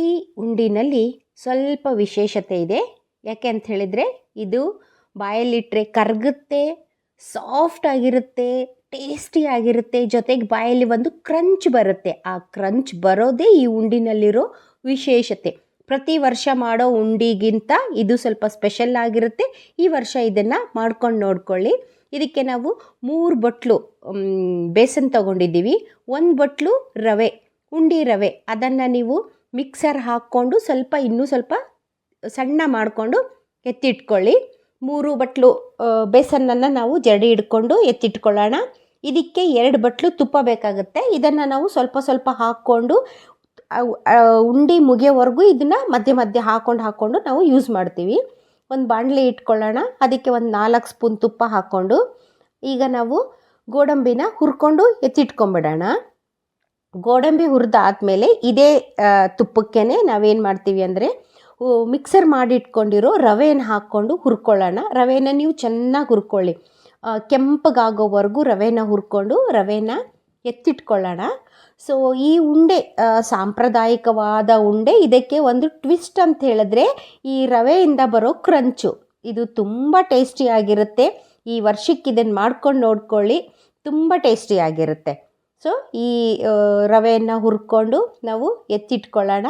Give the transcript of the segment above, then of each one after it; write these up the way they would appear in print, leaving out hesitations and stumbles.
ಈ ಉಂಡಿನಲ್ಲಿ ಸ್ವಲ್ಪ ವಿಶೇಷತೆ ಇದೆ. ಯಾಕೆ ಅಂತ ಹೇಳಿದರೆ ಇದು ಬಾಯಲ್ಲಿಟ್ಟರೆ ಕರಗುತ್ತೆ, ಸಾಫ್ಟ್ ಆಗಿರುತ್ತೆ, ಟೇಸ್ಟಿ ಆಗಿರುತ್ತೆ, ಜೊತೆಗೆ ಬಾಯಲ್ಲಿ ಒಂದು ಕ್ರಂಚ್ ಬರುತ್ತೆ. ಆ ಕ್ರಂಚ್ ಬರೋದೇ ಈ ಉಂಡಿನಲ್ಲಿರೋ ವಿಶೇಷತೆ. ಪ್ರತಿ ವರ್ಷ ಮಾಡೋ ಉಂಡಿಗಿಂತ ಇದು ಸ್ವಲ್ಪ ಸ್ಪೆಷಲ್ ಆಗಿರುತ್ತೆ. ಈ ವರ್ಷ ಇದನ್ನು ಮಾಡ್ಕೊಂಡು ನೋಡ್ಕೊಳ್ಳಿ. ಇದಕ್ಕೆ ನಾವು 3 ಬಟ್ಲು ಬೇಸನ್ ತೊಗೊಂಡಿದ್ದೀವಿ. 1 ಬಟ್ಲು ರವೆ, ಉಂಡಿ ರವೆ, ಅದನ್ನು ನೀವು ಮಿಕ್ಸರ್ ಹಾಕ್ಕೊಂಡು ಇನ್ನೂ ಸ್ವಲ್ಪ ಸಣ್ಣ ಮಾಡಿಕೊಂಡು ಎತ್ತಿಟ್ಕೊಳ್ಳಿ. 3 ಬಟ್ಲು ಬೇಸನ್ನನ್ನು ನಾವು ಜಡಿ ಹಿಡ್ಕೊಂಡು ಎತ್ತಿಟ್ಕೊಳ್ಳೋಣ. ಇದಕ್ಕೆ 2 ಬಟ್ಲು ತುಪ್ಪ ಬೇಕಾಗುತ್ತೆ. ಇದನ್ನು ನಾವು ಸ್ವಲ್ಪ ಹಾಕ್ಕೊಂಡು ಉಂಡಿ ಮುಗಿಯೋವರೆಗೂ ಇದನ್ನು ಮಧ್ಯೆ ಹಾಕ್ಕೊಂಡು ನಾವು ಯೂಸ್ ಮಾಡ್ತೀವಿ. ಒಂದು ಬಾಣಲೆ ಇಟ್ಕೊಳ್ಳೋಣ. ಅದಕ್ಕೆ ಒಂದು 4 ಸ್ಪೂನ್ ತುಪ್ಪ ಹಾಕ್ಕೊಂಡು ಈಗ ನಾವು ಗೋಡಂಬಿನ ಹುರ್ಕೊಂಡು ಎತ್ತಿಟ್ಕೊಂಬಿಡೋಣ. ಗೋಡಂಬಿ ಹುರಿದಾದ್ಮೇಲೆ ಇದೇ ತುಪ್ಪಕ್ಕೆ ನಾವೇನು ಮಾಡ್ತೀವಿ ಅಂದರೆ ಮಿಕ್ಸರ್ ಮಾಡಿಟ್ಕೊಂಡಿರೋ ರವೆನ ಹಾಕ್ಕೊಂಡು ಹುರ್ಕೊಳ್ಳೋಣ. ರವೆನ ನೀವು ಚೆನ್ನಾಗಿ ಹುರ್ಕೊಳ್ಳಿ, ಕೆಂಪಗಾಗೋವರೆಗೂ ರವೆನ ಹುರ್ಕೊಂಡು ರವೆನ ಎತ್ತಿಟ್ಕೊಳ್ಳೋಣ. ಸೊ ಈ ಉಂಡೆ ಸಾಂಪ್ರದಾಯಿಕವಾದ ಉಂಡೆ. ಇದಕ್ಕೆ ಒಂದು ಟ್ವಿಸ್ಟ್ ಅಂತ ಹೇಳಿದ್ರೆ ಈ ರವೆಯಿಂದ ಬರೋ ಕ್ರಂಚು, ಇದು ತುಂಬ ಟೇಸ್ಟಿಯಾಗಿರುತ್ತೆ. ಈ ವರ್ಷಕ್ಕೆ ಇದನ್ನು ಮಾಡ್ಕೊಂಡು ನೋಡ್ಕೊಳ್ಳಿ, ತುಂಬ ಟೇಸ್ಟಿಯಾಗಿರುತ್ತೆ. ಸೊ ಈ ರವೆಯನ್ನು ಹುರ್ಕೊಂಡು ನಾವು ಎತ್ತಿಟ್ಕೊಳ್ಳೋಣ.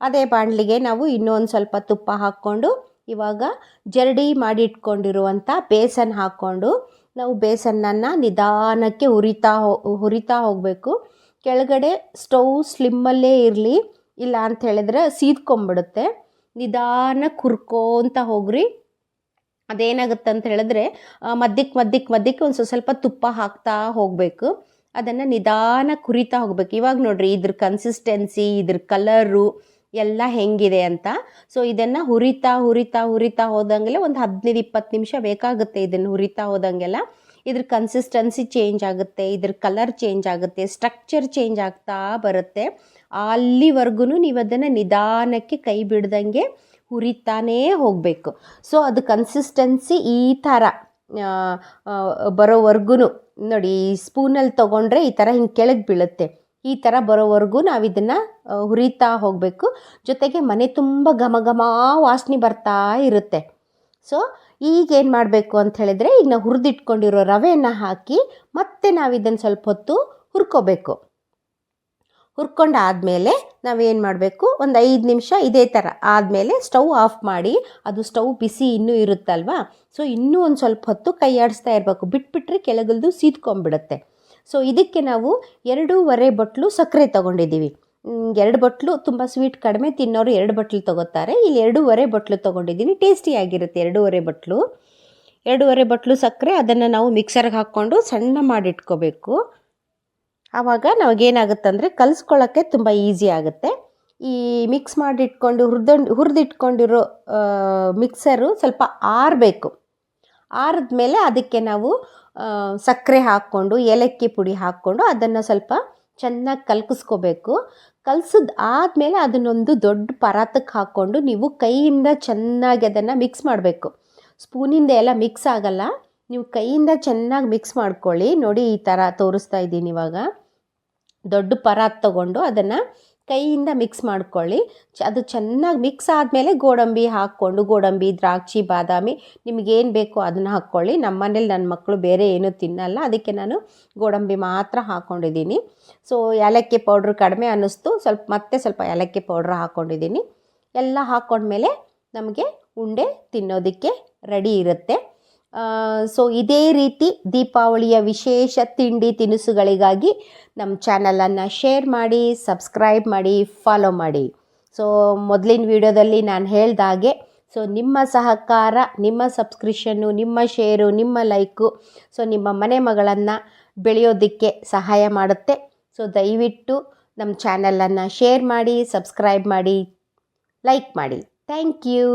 ಅದೇ ಬಾಣಲಿಗೆ ನಾವು ಇನ್ನೊಂದು ಸ್ವಲ್ಪ ತುಪ್ಪ ಹಾಕ್ಕೊಂಡು ಇವಾಗ ಜರಡಿ ಮಾಡಿಟ್ಕೊಂಡಿರುವಂಥ ಬೇಸನ್ ಹಾಕ್ಕೊಂಡು ನಾವು ಬೇಸನ್ನನ್ನು ನಿಧಾನಕ್ಕೆ ಹುರಿತಾ ಹೋಗಬೇಕು. ಕೆಳಗಡೆ ಸ್ಟವ್ ಸ್ಲಿಮ್ಮಲ್ಲೇ ಇರಲಿ, ಇಲ್ಲ ಅಂತ ಹೇಳಿದ್ರೆ ಸೀದ್ಕೊಂಬಿಡುತ್ತೆ. ನಿಧಾನಕ್ಕೆ ಹುರ್ಕೋಂತ ಹೋಗ್ರಿ. ಅದೇನಾಗುತ್ತೆ ಅಂತ ಹೇಳಿದ್ರೆ ಮಧ್ಯಕ್ಕೆ ಒಂದು ಸ್ವಲ್ಪ ತುಪ್ಪ ಹಾಕ್ತಾ ಹೋಗಬೇಕು. ಅದನ್ನು ನಿಧಾನಕ್ಕೆ ಹುರಿತಾ ಹೋಗ್ಬೇಕು. ಇವಾಗ ನೋಡ್ರಿ ಇದ್ರ ಕನ್ಸಿಸ್ಟೆನ್ಸಿ, ಇದ್ರ ಕಲರು ಎಲ್ಲ ಹೆಂಗಿದೆ ಅಂತ. ಸೊ ಇದನ್ನು ಹುರಿತಾ ಹೋದಂಗೆಲ್ಲ ಒಂದು 15-20 ನಿಮಿಷ ಬೇಕಾಗುತ್ತೆ. ಇದನ್ನು ಹುರಿತಾ ಹೋದಂಗೆಲ್ಲ ಇದ್ರ ಕನ್ಸಿಸ್ಟೆನ್ಸಿ ಚೇಂಜ್ ಆಗುತ್ತೆ, ಇದ್ರ ಕಲರ್ ಚೇಂಜ್ ಆಗುತ್ತೆ, ಸ್ಟ್ರಕ್ಚರ್ ಚೇಂಜ್ ಆಗ್ತಾ ಬರುತ್ತೆ. ಅಲ್ಲಿವರೆಗೂ ನೀವು ಅದನ್ನು ನಿಧಾನಕ್ಕೆ ಕೈ ಬಿಡ್ದಂಗೆ ಹುರಿತಾನೇ ಹೋಗಬೇಕು. ಸೊ ಅದು ಕನ್ಸಿಸ್ಟೆನ್ಸಿ ಈ ಥರ ಬರೋವರೆಗೂ ನೋಡಿ, ಈ ಸ್ಪೂನಲ್ಲಿ ತೊಗೊಂಡ್ರೆ ಈ ಥರ ಹಿಂಗೆ ಕೆಳಗೆ ಬೀಳುತ್ತೆ. ಈ ಥರ ಬರೋವರೆಗೂ ನಾವು ಇದನ್ನು ಹುರಿತಾ ಹೋಗಬೇಕು. ಜೊತೆಗೆ ಮನೆ ತುಂಬ ಘಮ ವಾಸನೆ ಬರ್ತಾ ಇರುತ್ತೆ. ಸೊ ಈಗ ಏನು ಮಾಡಬೇಕು ಅಂತ ಹೇಳಿದ್ರೆ, ಈಗ ನಾವು ಹುರಿದಿಟ್ಕೊಂಡಿರೋ ರವೆಯನ್ನು ಹಾಕಿ ಮತ್ತೆ ನಾವು ಇದನ್ನು ಸ್ವಲ್ಪ ಹೊತ್ತು ಹುರ್ಕೋಬೇಕು. ಹುರ್ಕೊಂಡಾದಮೇಲೆ ನಾವೇನು ಮಾಡಬೇಕು, ಒಂದು 5 ನಿಮಿಷ ಇದೇ ಥರ ಆದಮೇಲೆ ಸ್ಟವ್ ಆಫ್ ಮಾಡಿ, ಅದು ಸ್ಟವ್ ಬಿಸಿ ಇನ್ನೂ ಇರುತ್ತಲ್ವಾ, ಸೊ ಇನ್ನೂ ಒಂದು ಸ್ವಲ್ಪ ಹೊತ್ತು ಕೈ ಆಡಿಸ್ತಾ ಇರಬೇಕು. ಬಿಟ್ಬಿಟ್ರೆ ಕೆಳಗಲ್ದು ಸೀದ್ಕೊಂಡ್ಬಿಡುತ್ತೆ. ಸೊ ಇದಕ್ಕೆ ನಾವು 2.5 ಬಟ್ಲು ಸಕ್ಕರೆ ತೊಗೊಂಡಿದ್ದೀವಿ. 2 ಬಟ್ಲು ತುಂಬ ಸ್ವೀಟ್ ಕಡಿಮೆ ತಿನ್ನೋರು 2 ಬಟ್ಲು ತೊಗೋತಾರೆ. ಇಲ್ಲಿ 2.5 ಬಟ್ಲು ತೊಗೊಂಡಿದ್ದೀನಿ. ಟೇಸ್ಟಿಯಾಗಿರುತ್ತೆ 2.5 ಬಟ್ಲು ಸಕ್ಕರೆ. ಅದನ್ನು ನಾವು ಮಿಕ್ಸರ್ಗೆ ಹಾಕ್ಕೊಂಡು ಸಣ್ಣ ಮಾಡಿಟ್ಕೋಬೇಕು. ಆವಾಗ ನಮಗೇನಾಗುತ್ತೆ ಅಂದರೆ ಕಲಿಸ್ಕೊಳ್ಳೋಕ್ಕೆ ತುಂಬ ಈಸಿ ಆಗುತ್ತೆ. ಈ ಮಿಕ್ಸ್ ಮಾಡಿಟ್ಕೊಂಡು ಹುರಿದಿಟ್ಕೊಂಡಿರೋ ಮಿಕ್ಸರು ಸ್ವಲ್ಪ ಆರಬೇಕು. ಆರಿದ್ಮೇಲೆ ಅದಕ್ಕೆ ನಾವು ಸಕ್ಕರೆ ಹಾಕ್ಕೊಂಡು ಏಲಕ್ಕಿ ಪುಡಿ ಹಾಕ್ಕೊಂಡು ಅದನ್ನು ಸ್ವಲ್ಪ ಚೆನ್ನಾಗಿ ಕಲಕಿಸ್ಕೋಬೇಕು. ಆದಮೇಲೆ ಅದನ್ನೊಂದು ದೊಡ್ಡ ಪರಾತಕ್ಕೆ ಹಾಕ್ಕೊಂಡು ನೀವು ಕೈಯಿಂದ ಚೆನ್ನಾಗಿ ಅದನ್ನು ಮಿಕ್ಸ್ ಮಾಡಬೇಕು. ಸ್ಪೂನಿಂದ ಎಲ್ಲ ಮಿಕ್ಸ್ ಆಗಲ್ಲ, ನೀವು ಕೈಯಿಂದ ಚೆನ್ನಾಗಿ ಮಿಕ್ಸ್ ಮಾಡ್ಕೊಳ್ಳಿ. ನೋಡಿ ಈ ಥರ ತೋರಿಸ್ತಾ ಇದ್ದೀನಿ. ಇವಾಗ ದೊಡ್ಡ ಪರಾತ್ ತೊಗೊಂಡು ಅದನ್ನು ಕೈಯಿಂದ ಮಿಕ್ಸ್ ಮಾಡ್ಕೊಳ್ಳಿ. ಅದು ಚೆನ್ನಾಗಿ ಮಿಕ್ಸ್ ಆದಮೇಲೆ ಗೋಡಂಬಿ, ದ್ರಾಕ್ಷಿ, ಬಾದಾಮಿ ನಿಮಗೇನು ಬೇಕೋ ಅದನ್ನು ಹಾಕ್ಕೊಳ್ಳಿ. ನಮ್ಮ ಮನೇಲಿ ನನ್ನ ಮಕ್ಕಳು ಬೇರೆ ಏನೂ ತಿನ್ನಲ್ಲ, ಅದಕ್ಕೆ ನಾನು ಗೋಡಂಬಿ ಮಾತ್ರ ಹಾಕ್ಕೊಂಡಿದ್ದೀನಿ. ಸೊ ಏಲಕ್ಕಿ ಪೌಡ್ರ್ ಕಡಿಮೆ ಅನ್ನಿಸ್ತು, ಸ್ವಲ್ಪ ಏಲಕ್ಕಿ ಪೌಡ್ರ್ ಹಾಕ್ಕೊಂಡಿದ್ದೀನಿ. ಎಲ್ಲ ಹಾಕ್ಕೊಂಡ್ಮೇಲೆ ನಮಗೆ ಉಂಡೆ ತಿನ್ನೋದಕ್ಕೆ ರೆಡಿ ಇರುತ್ತೆ. ಸೊ ಇದೇ ರೀತಿ ದೀಪಾವಳಿಯ ವಿಶೇಷ ತಿಂಡಿ ತಿನಿಸುಗಳಿಗಾಗಿ ನಮ್ಮ ಚಾನಲನ್ನು ಶೇರ್ ಮಾಡಿ, ಸಬ್ಸ್ಕ್ರೈಬ್ ಮಾಡಿ, ಫಾಲೋ ಮಾಡಿ. ಸೊ ಮೊದಲಿನ ವಿಡಿಯೋದಲ್ಲಿ ನಾನು ಹೇಳ್ದಾಗೆ, ಸೊ ನಿಮ್ಮ ಸಹಕಾರ, ನಿಮ್ಮ ಸಬ್ಸ್ಕ್ರಿಷನ್ನು, ನಿಮ್ಮ ಶೇರು, ನಿಮ್ಮ ಲೈಕು ಸೊ ನಿಮ್ಮ ಮನೆ ಮಗಳನ್ನು ಬೆಳೆಯೋದಕ್ಕೆ ಸಹಾಯ ಮಾಡುತ್ತೆ. ಸೊ ದಯವಿಟ್ಟು ನಮ್ಮ ಚಾನಲನ್ನು ಶೇರ್ ಮಾಡಿ, ಸಬ್ಸ್ಕ್ರೈಬ್ ಮಾಡಿ, ಲೈಕ್ ಮಾಡಿ. Thank you.